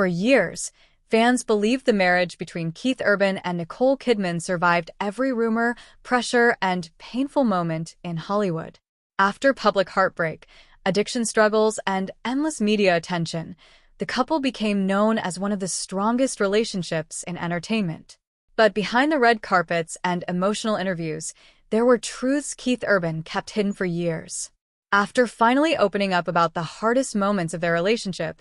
For years, fans believed the marriage between Keith Urban and Nicole Kidman survived every rumor, pressure, and painful moment in Hollywood. After public heartbreak, addiction struggles, and endless media attention, the couple became known as one of the strongest relationships in entertainment. But behind the red carpets and emotional interviews, there were truths Keith Urban kept hidden for years. After finally opening up about the hardest moments of their relationship,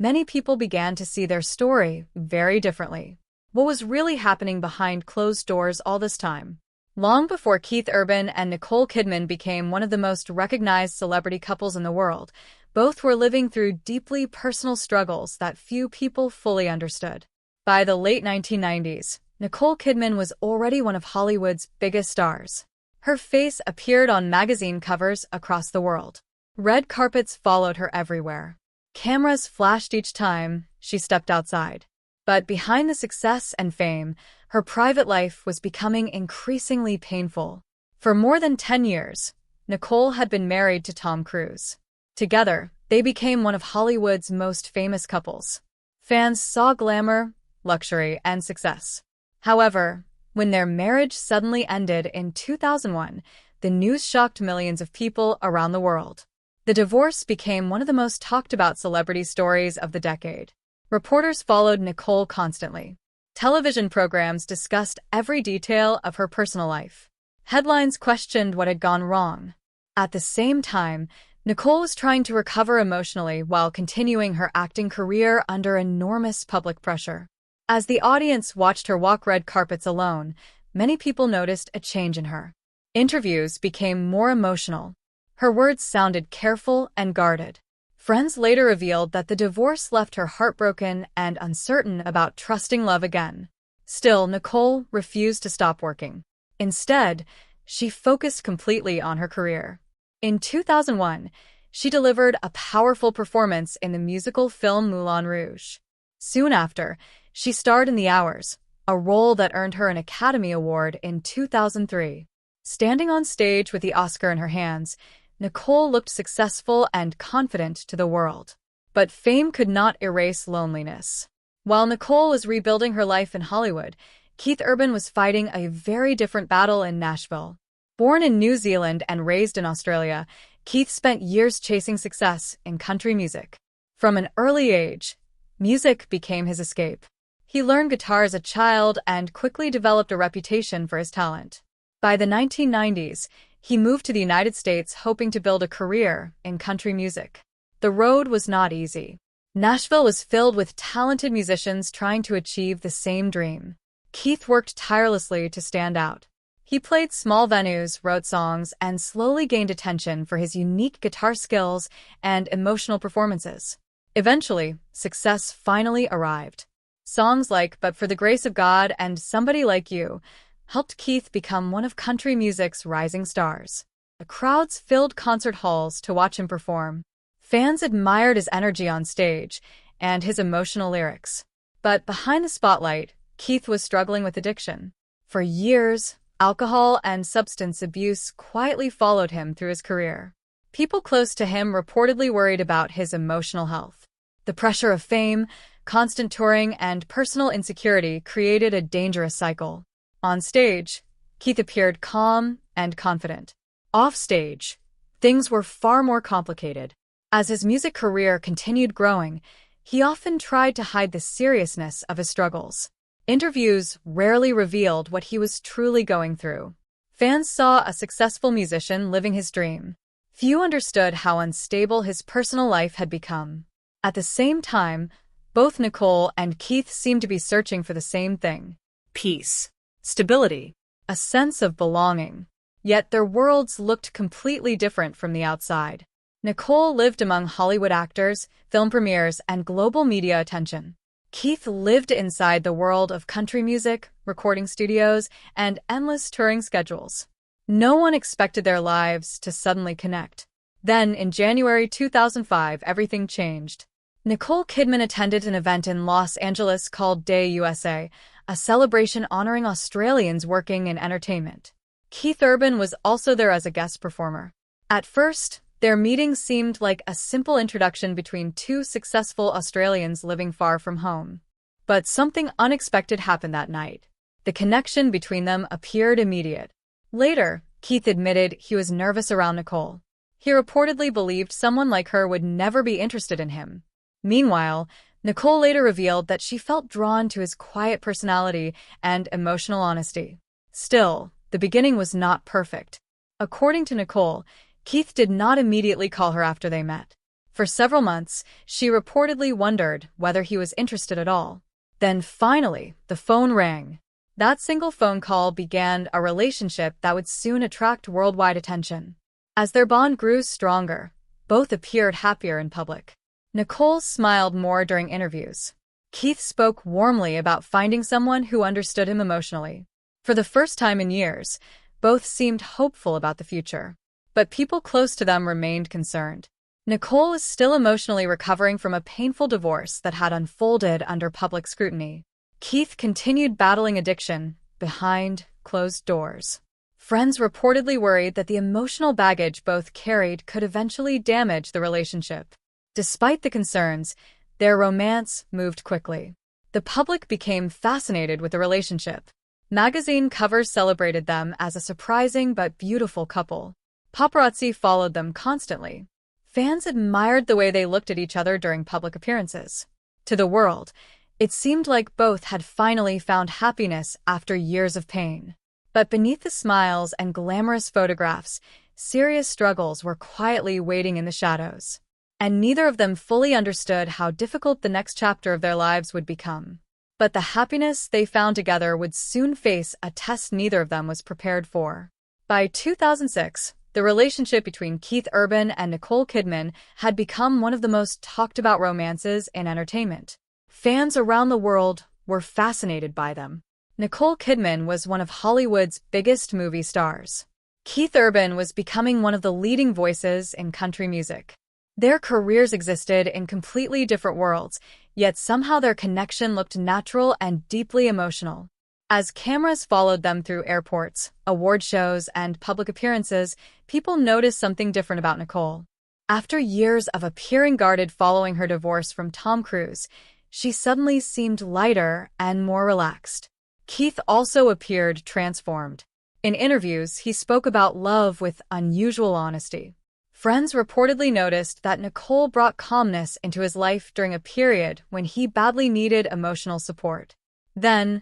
many people began to see their story very differently. What was really happening behind closed doors all this time? Long before Keith Urban and Nicole Kidman became one of the most recognized celebrity couples in the world, both were living through deeply personal struggles that few people fully understood. By the late 1990s, Nicole Kidman was already one of Hollywood's biggest stars. Her face appeared on magazine covers across the world. Red carpets followed her everywhere. Cameras flashed each time she stepped outside. But behind the success and fame, her private life was becoming increasingly painful. For more than 10 years, Nicole had been married to Tom Cruise. Together, they became one of Hollywood's most famous couples. Fans saw glamour, luxury, and success. However, when their marriage suddenly ended in 2001, the news shocked millions of people around the world. The divorce became one of the most talked about celebrity stories of the decade. Reporters followed Nicole constantly. Television programs discussed every detail of her personal life. Headlines questioned what had gone wrong. At the same time, Nicole was trying to recover emotionally while continuing her acting career under enormous public pressure. As the audience watched her walk red carpets alone, many people noticed a change in her. Interviews became more emotional. Her words sounded careful and guarded. Friends later revealed that the divorce left her heartbroken and uncertain about trusting love again. Still, Nicole refused to stop working. Instead, she focused completely on her career. In 2001, she delivered a powerful performance in the musical film Moulin Rouge. Soon after, she starred in The Hours, a role that earned her an Academy Award in 2003. Standing on stage with the Oscar in her hands, Nicole looked successful and confident to the world. But fame could not erase loneliness. While Nicole was rebuilding her life in Hollywood, Keith Urban was fighting a very different battle in Nashville. Born in New Zealand and raised in Australia, Keith spent years chasing success in country music. From an early age, music became his escape. He learned guitar as a child and quickly developed a reputation for his talent. By the 1990s, he moved to the United States hoping to build a career in country music. The road was not easy. Nashville was filled with talented musicians trying to achieve the same dream. Keith worked tirelessly to stand out. He played small venues, wrote songs, and slowly gained attention for his unique guitar skills and emotional performances. Eventually, success finally arrived. Songs like But for the Grace of God and Somebody Like You helped Keith become one of country music's rising stars. The crowds filled concert halls to watch him perform. Fans admired his energy on stage and his emotional lyrics. But behind the spotlight, Keith was struggling with addiction. For years, alcohol and substance abuse quietly followed him through his career. People close to him reportedly worried about his emotional health. The pressure of fame, constant touring, and personal insecurity created a dangerous cycle. On stage, Keith appeared calm and confident. Off stage, things were far more complicated. As his music career continued growing, he often tried to hide the seriousness of his struggles. Interviews rarely revealed what he was truly going through. Fans saw a successful musician living his dream. Few understood how unstable his personal life had become. At the same time, both Nicole and Keith seemed to be searching for the same thing: peace, stability, a sense of belonging. Yet their worlds looked completely different from the outside. Nicole lived among Hollywood actors, film premieres, and global media attention. Keith lived inside the world of country music, recording studios, and endless touring schedules. No one expected their lives to suddenly connect. Then, in January 2005, everything changed. Nicole Kidman attended an event in Los Angeles called Day USA, a celebration honoring Australians working in entertainment. Keith Urban was also there as a guest performer. At first, Their meeting seemed like a simple introduction between two successful Australians living far from home. But something unexpected happened that night. The connection between them appeared immediate. Later, Keith admitted he was nervous around Nicole. He reportedly believed someone like her would never be interested in him. Meanwhile, Nicole later revealed that she felt drawn to his quiet personality and emotional honesty. Still, the beginning was not perfect. According to Nicole, Keith did not immediately call her after they met. For several months, she reportedly wondered whether he was interested at all. Then finally, the phone rang. That single phone call began a relationship that would soon attract worldwide attention. As their bond grew stronger, both appeared happier in public. Nicole smiled more during interviews. Keith spoke warmly about finding someone who understood him emotionally. For the first time in years, both seemed hopeful about the future. But people close to them remained concerned. Nicole is still emotionally recovering from a painful divorce that had unfolded under public scrutiny. Keith continued battling addiction behind closed doors. Friends reportedly worried that the emotional baggage both carried could eventually damage the relationship. Despite the concerns, their romance moved quickly. The public became fascinated with the relationship. Magazine covers celebrated them as a surprising but beautiful couple. Paparazzi followed them constantly. Fans admired the way they looked at each other during public appearances. To the world, it seemed like both had finally found happiness after years of pain. But beneath the smiles and glamorous photographs, serious struggles were quietly waiting in the shadows. And neither of them fully understood how difficult the next chapter of their lives would become. But the happiness they found together would soon face a test neither of them was prepared for. By 2006, the relationship between Keith Urban and Nicole Kidman had become one of the most talked-about romances in entertainment. Fans around the world were fascinated by them. Nicole Kidman was one of Hollywood's biggest movie stars. Keith Urban was becoming one of the leading voices in country music. Their careers existed in completely different worlds, yet somehow their connection looked natural and deeply emotional. As cameras followed them through airports, award shows, and public appearances, people noticed something different about Nicole. After years of appearing guarded following her divorce from Tom Cruise, she suddenly seemed lighter and more relaxed. Keith also appeared transformed. In interviews, he spoke about love with unusual honesty. Friends reportedly noticed that Nicole brought calmness into his life during a period when he badly needed emotional support. Then,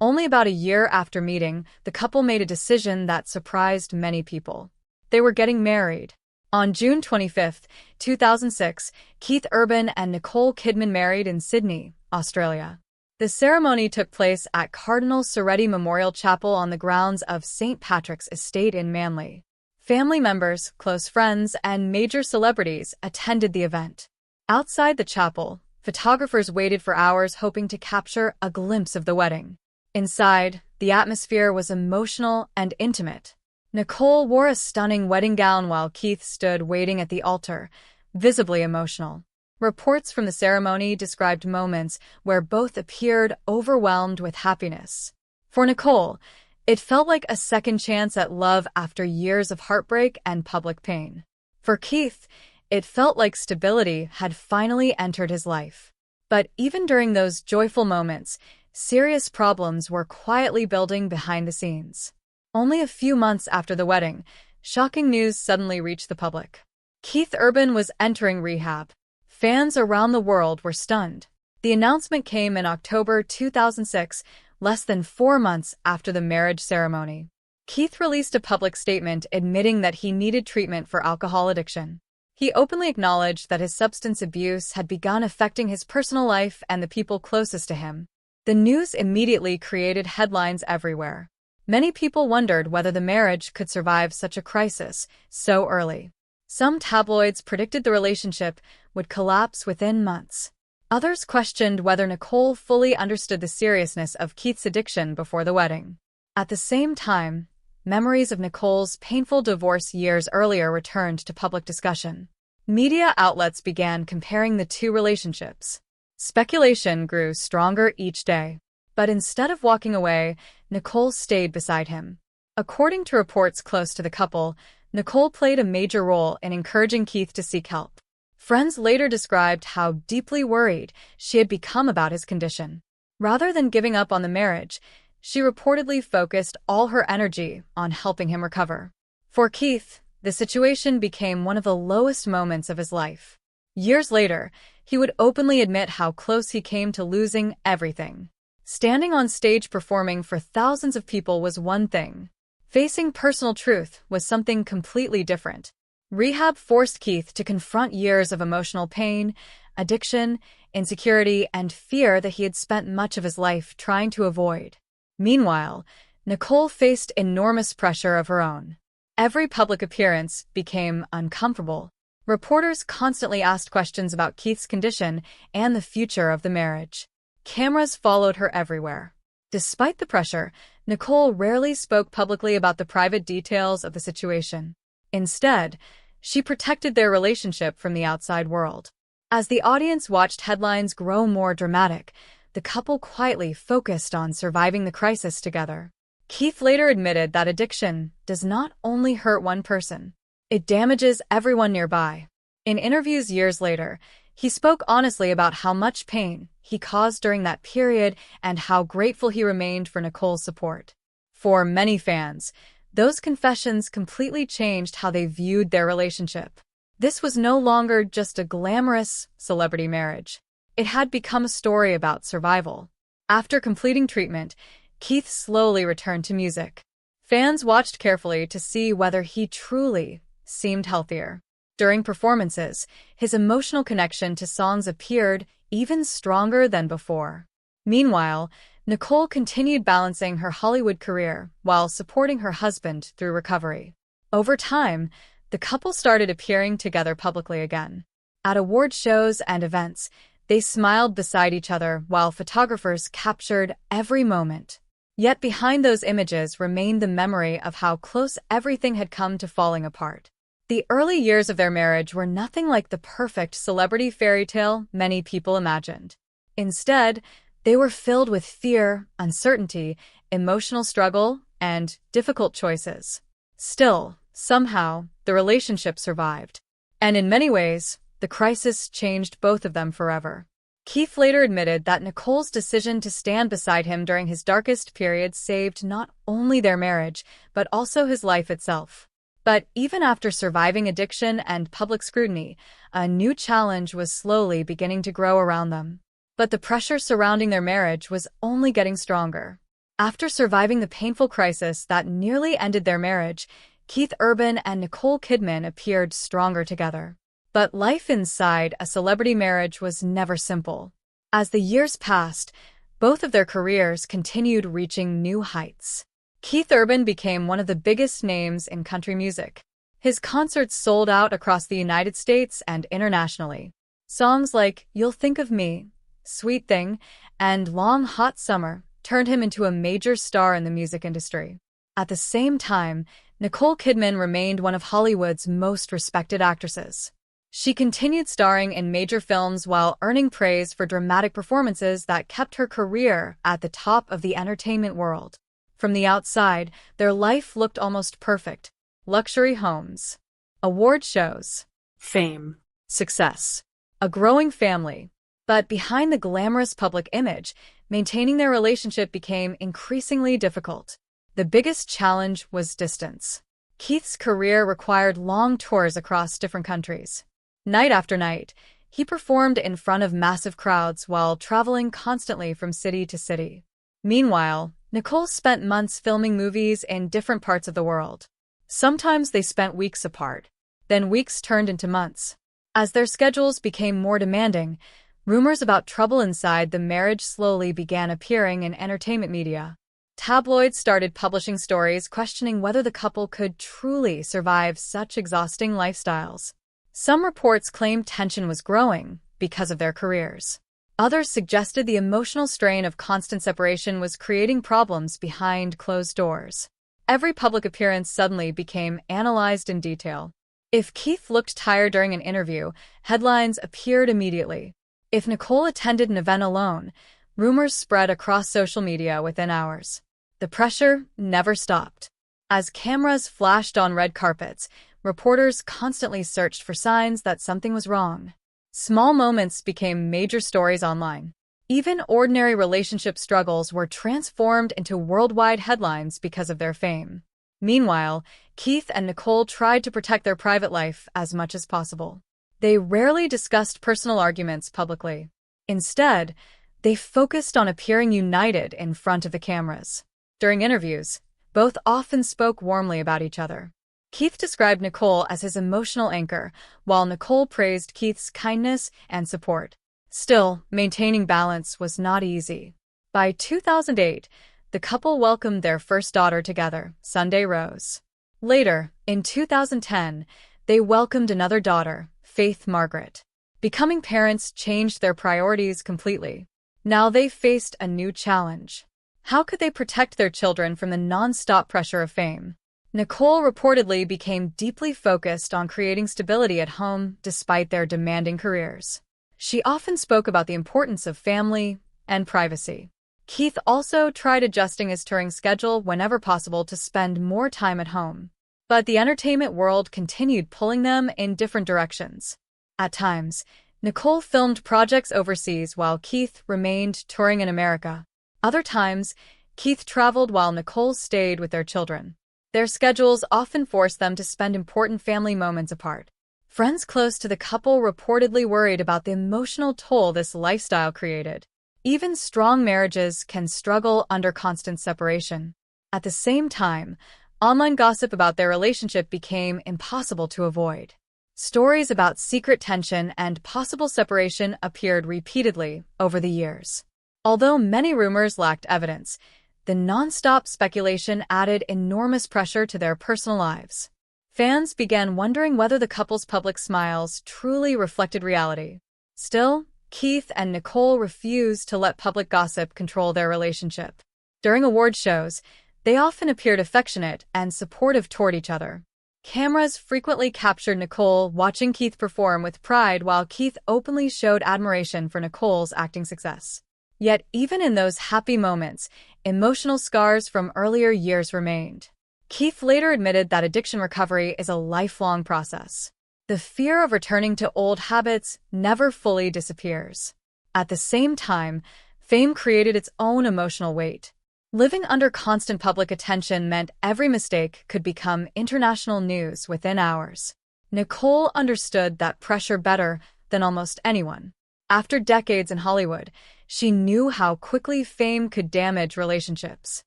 only about a year after meeting, the couple made a decision that surprised many people. They were getting married. On June 25, 2006, Keith Urban and Nicole Kidman married in Sydney, Australia. The ceremony took place at Cardinal Soretti Memorial Chapel on the grounds of St. Patrick's Estate in Manly. Family members, close friends, and major celebrities attended the event. Outside the chapel, photographers waited for hours hoping to capture a glimpse of the wedding. Inside, the atmosphere was emotional and intimate. Nicole wore a stunning wedding gown while Keith stood waiting at the altar, visibly emotional. Reports from the ceremony described moments where both appeared overwhelmed with happiness. For Nicole, it felt like a second chance at love after years of heartbreak and public pain. For Keith, it felt like stability had finally entered his life. But even during those joyful moments, serious problems were quietly building behind the scenes. Only a few months after the wedding, shocking news suddenly reached the public. Keith Urban was entering rehab. Fans around the world were stunned. The announcement came in October 2006, less than 4 months after the marriage ceremony. Keith released a public statement admitting that he needed treatment for alcohol addiction. He openly acknowledged that his substance abuse had begun affecting his personal life and the people closest to him. The news immediately created headlines everywhere. Many people wondered whether the marriage could survive such a crisis so early. Some tabloids predicted the relationship would collapse within months. Others questioned whether Nicole fully understood the seriousness of Keith's addiction before the wedding. At the same time, memories of Nicole's painful divorce years earlier returned to public discussion. Media outlets began comparing the two relationships. Speculation grew stronger each day. But instead of walking away, Nicole stayed beside him. According to reports close to the couple, Nicole played a major role in encouraging Keith to seek help. Friends later described how deeply worried she had become about his condition. Rather than giving up on the marriage, she reportedly focused all her energy on helping him recover. For Keith, the situation became one of the lowest moments of his life. Years later, he would openly admit how close he came to losing everything. Standing on stage performing for thousands of people was one thing. Facing personal truth was something completely different. Rehab forced Keith to confront years of emotional pain, addiction, insecurity, and fear that he had spent much of his life trying to avoid. Meanwhile, Nicole faced enormous pressure of her own. Every public appearance became uncomfortable. Reporters constantly asked questions about Keith's condition and the future of the marriage. Cameras followed her everywhere. Despite the pressure, Nicole rarely spoke publicly about the private details of the situation. Instead, she protected their relationship from the outside world. As the audience watched headlines grow more dramatic, the couple quietly focused on surviving the crisis together. Keith later admitted that addiction does not only hurt one person, it damages everyone nearby. In interviews years later, he spoke honestly about how much pain he caused during that period and how grateful he remained for Nicole's support. For many fans, those confessions completely changed how they viewed their relationship. This was no longer just a glamorous celebrity marriage. It had become a story about survival. After completing treatment, Keith slowly returned to music. Fans watched carefully to see whether he truly seemed healthier. During performances, his emotional connection to songs appeared even stronger than before. Meanwhile, Nicole continued balancing her Hollywood career while supporting her husband through recovery. Over time, the couple started appearing together publicly again. At award shows and events, they smiled beside each other while photographers captured every moment. Yet behind those images remained the memory of how close everything had come to falling apart. The early years of their marriage were nothing like the perfect celebrity fairy tale many people imagined. Instead, they were filled with fear, uncertainty, emotional struggle, and difficult choices. Still, somehow, the relationship survived. And in many ways, the crisis changed both of them forever. Keith later admitted that Nicole's decision to stand beside him during his darkest period saved not only their marriage, but also his life itself. But even after surviving addiction and public scrutiny, a new challenge was slowly beginning to grow around them. But the pressure surrounding their marriage was only getting stronger. After surviving the painful crisis that nearly ended their marriage, Keith Urban and Nicole Kidman appeared stronger together. But life inside a celebrity marriage was never simple. As the years passed, both of their careers continued reaching new heights. Keith Urban became one of the biggest names in country music. His concerts sold out across the United States and internationally. Songs like You'll Think of Me, Sweet Thing, and Long Hot Summer turned him into a major star in the music industry. At the same time, Nicole Kidman remained one of Hollywood's most respected actresses. She continued starring in major films while earning praise for dramatic performances that kept her career at the top of the entertainment world. From the outside, their life looked almost perfect. Luxury homes, award shows, fame, success, a growing family. But behind the glamorous public image, maintaining their relationship became increasingly difficult. The biggest challenge was distance. Keith's career required long tours across different countries. Night after night, he performed in front of massive crowds while traveling constantly from city to city. Meanwhile, Nicole spent months filming movies in different parts of the world. Sometimes they spent weeks apart. Then weeks turned into months. As their schedules became more demanding, rumors about trouble inside the marriage slowly began appearing in entertainment media. Tabloids started publishing stories questioning whether the couple could truly survive such exhausting lifestyles. Some reports claimed tension was growing because of their careers. Others suggested the emotional strain of constant separation was creating problems behind closed doors. Every public appearance suddenly became analyzed in detail. If Keith looked tired during an interview, headlines appeared immediately. If Nicole attended an event alone, rumors spread across social media within hours. The pressure never stopped. As cameras flashed on red carpets, reporters constantly searched for signs that something was wrong. Small moments became major stories online. Even ordinary relationship struggles were transformed into worldwide headlines because of their fame. Meanwhile, Keith and Nicole tried to protect their private life as much as possible. They rarely discussed personal arguments publicly. Instead, they focused on appearing united in front of the cameras. During interviews, both often spoke warmly about each other. Keith described Nicole as his emotional anchor, while Nicole praised Keith's kindness and support. Still, maintaining balance was not easy. By 2008, the couple welcomed their first daughter together, Sunday Rose. Later, in 2010, they welcomed another daughter, Faith Margaret. Becoming parents changed their priorities completely. Now they faced a new challenge. How could they protect their children from the non-stop pressure of fame? Nicole reportedly became deeply focused on creating stability at home despite their demanding careers. She often spoke about the importance of family and privacy. Keith also tried adjusting his touring schedule whenever possible to spend more time at home. But the entertainment world continued pulling them in different directions. At times, Nicole filmed projects overseas while Keith remained touring in America. Other times, Keith traveled while Nicole stayed with their children. Their schedules often forced them to spend important family moments apart. Friends close to the couple reportedly worried about the emotional toll this lifestyle created. Even strong marriages can struggle under constant separation. At the same time, online gossip about their relationship became impossible to avoid. Stories about secret tension and possible separation appeared repeatedly over the years. Although many rumors lacked evidence, the non-stop speculation added enormous pressure to their personal lives. Fans began wondering whether the couple's public smiles truly reflected reality. Still, Keith and Nicole refused to let public gossip control their relationship. During award shows, they often appeared affectionate and supportive toward each other. Cameras frequently captured Nicole watching Keith perform with pride while Keith openly showed admiration for Nicole's acting success. Yet even in those happy moments, emotional scars from earlier years remained. Keith later admitted that addiction recovery is a lifelong process. The fear of returning to old habits never fully disappears. At the same time, fame created its own emotional weight. Living under constant public attention meant every mistake could become international news within hours. Nicole understood that pressure better than almost anyone. After decades in Hollywood, she knew how quickly fame could damage relationships.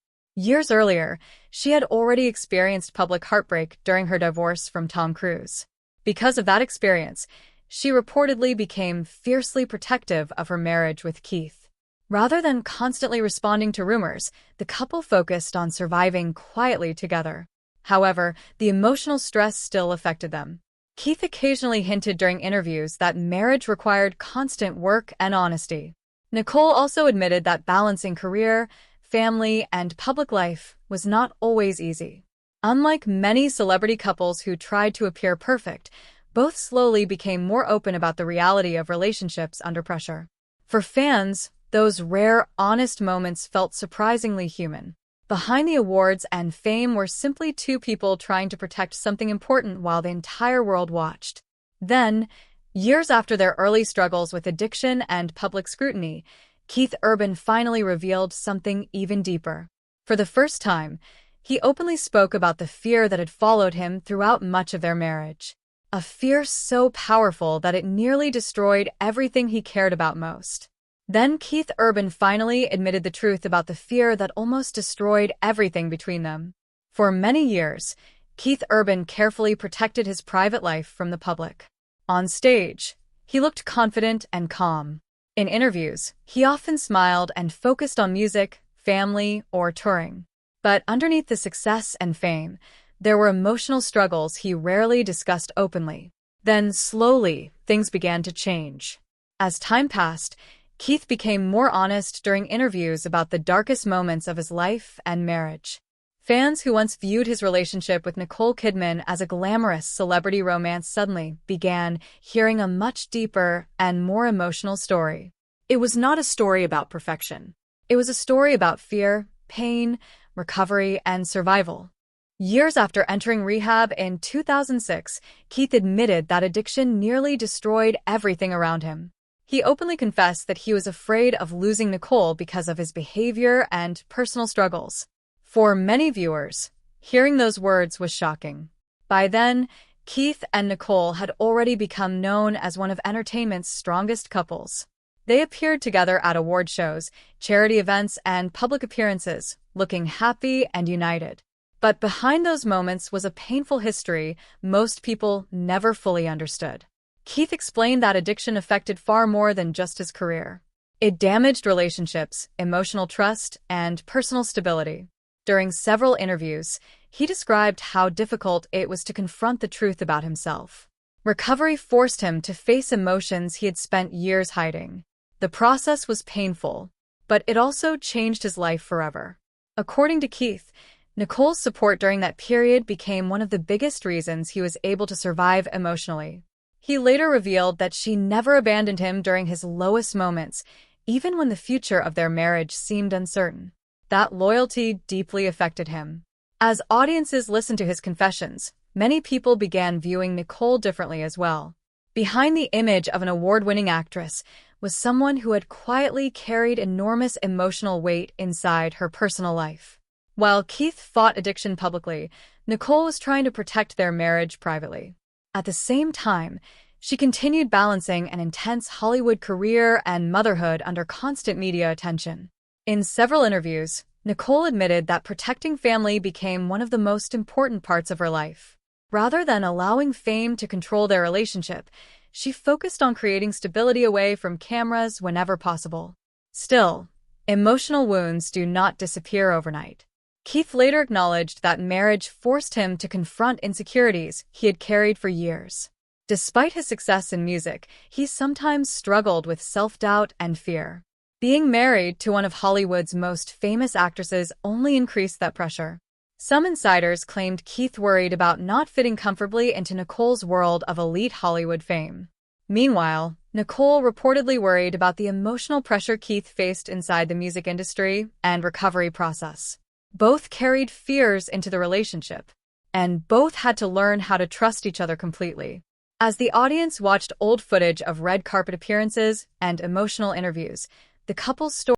Years earlier, she had already experienced public heartbreak during her divorce from Tom Cruise. Because of that experience, she reportedly became fiercely protective of her marriage with Keith. Rather than constantly responding to rumors, the couple focused on surviving quietly together. However, the emotional stress still affected them. Keith occasionally hinted during interviews that marriage required constant work and honesty. Nicole also admitted that balancing career, family, and public life was not always easy. Unlike many celebrity couples who tried to appear perfect, both slowly became more open about the reality of relationships under pressure. For fans, those rare, honest moments felt surprisingly human. Behind the awards and fame were simply two people trying to protect something important while the entire world watched. Then, years after their early struggles with addiction and public scrutiny, Keith Urban finally revealed something even deeper. For the first time, he openly spoke about the fear that had followed him throughout much of their marriage. A fear so powerful that it nearly destroyed everything he cared about most. Then Keith Urban finally admitted the truth about the fear that almost destroyed everything between them. For many years, Keith Urban carefully protected his private life from the public. On stage, he looked confident and calm. In interviews, he often smiled and focused on music, family, or touring. But underneath the success and fame, there were emotional struggles he rarely discussed openly. Then, slowly, things began to change. As time passed, Keith became more honest during interviews about the darkest moments of his life and marriage. Fans who once viewed his relationship with Nicole Kidman as a glamorous celebrity romance suddenly began hearing a much deeper and more emotional story. It was not a story about perfection. It was a story about fear, pain, recovery, and survival. Years after entering rehab in 2006, Keith admitted that addiction nearly destroyed everything around him. He openly confessed that he was afraid of losing Nicole because of his behavior and personal struggles. For many viewers, hearing those words was shocking. By then, Keith and Nicole had already become known as one of entertainment's strongest couples. They appeared together at award shows, charity events, and public appearances, looking happy and united. But behind those moments was a painful history most people never fully understood. Keith explained that addiction affected far more than just his career. It damaged relationships, emotional trust, and personal stability. During several interviews, he described how difficult it was to confront the truth about himself. Recovery forced him to face emotions he had spent years hiding. The process was painful, but it also changed his life forever. According to Keith, Nicole's support during that period became one of the biggest reasons he was able to survive emotionally. He later revealed that she never abandoned him during his lowest moments, even when the future of their marriage seemed uncertain. That loyalty deeply affected him. As audiences listened to his confessions, many people began viewing Nicole differently as well. Behind the image of an award-winning actress was someone who had quietly carried enormous emotional weight inside her personal life. While Keith fought addiction publicly, Nicole was trying to protect their marriage privately. At the same time, she continued balancing an intense Hollywood career and motherhood under constant media attention. In several interviews, Nicole admitted that protecting family became one of the most important parts of her life. Rather than allowing fame to control their relationship, she focused on creating stability away from cameras whenever possible. Still, emotional wounds do not disappear overnight. Keith later acknowledged that marriage forced him to confront insecurities he had carried for years. Despite his success in music, he sometimes struggled with self-doubt and fear. Being married to one of Hollywood's most famous actresses only increased that pressure. Some insiders claimed Keith worried about not fitting comfortably into Nicole's world of elite Hollywood fame. Meanwhile, Nicole reportedly worried about the emotional pressure Keith faced inside the music industry and recovery process. Both carried fears into the relationship, and both had to learn how to trust each other completely. As the audience watched old footage of red carpet appearances and emotional interviews, the couple's story